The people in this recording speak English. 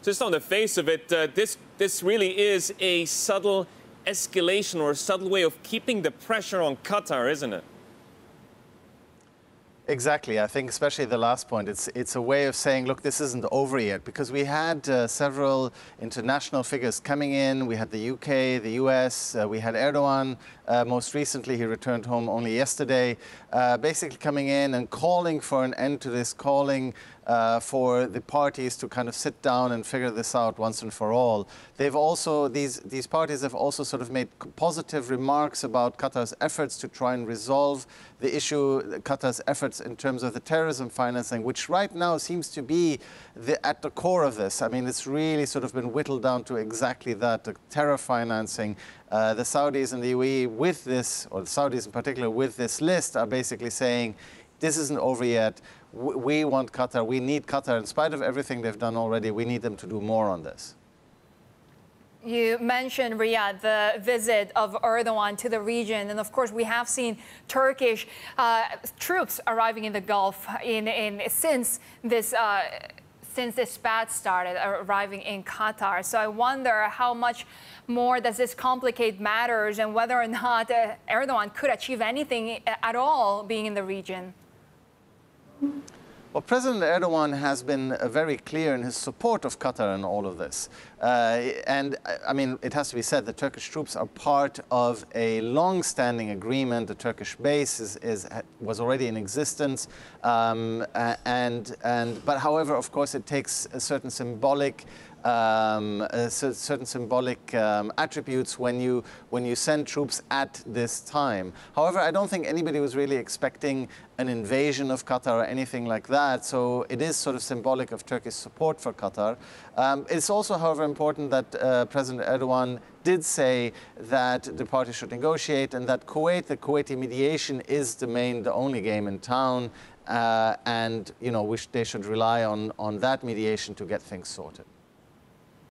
just on the face of it, this really is a subtle escalation or a subtle way of keeping the pressure on Qatar, isn't it? Exactly. I think especially the last point, it's a way of saying, look, this isn't over yet, because we had several international figures coming in. We had the UK, the US, we had Erdogan. Most recently, he returned home only yesterday, basically coming in and calling for an end to this, calling for the parties to kind of sit down and figure this out once and for all. They've also, these parties have also sort of made positive remarks about Qatar's efforts to try and resolve the issue, Qatar's efforts in terms of the terrorism financing, which right now seems to be at the core of this. I mean, it's really sort of been whittled down to exactly that, the terror financing. The Saudis and the UAE with this, or the Saudis in particular with this list, are basically saying, this isn't over yet. We want Qatar, we need Qatar. In spite of everything they've done already, we need them to do more on this. You mentioned, Riad, the visit of Erdogan to the region. And of course, we have seen Turkish troops arriving in the Gulf since this spat started, arriving in Qatar. So I wonder how much more does this complicate matters and whether or not Erdogan could achieve anything at all being in the region. Well, President Erdogan has been very clear in his support of Qatar in all of this. And I mean, it has to be said, the Turkish troops are part of a long-standing agreement. The Turkish base was already in existence. But however, of course, it takes a certain symbolic attributes when you send troops at this time. However, I don't think anybody was really expecting an invasion of Qatar or anything like that. So it is sort of symbolic of Turkish support for Qatar. It's also, however, important that President Erdogan did say that the parties should negotiate and that the Kuwaiti mediation is the only game in town. And, you know, they should rely on that mediation to get things sorted.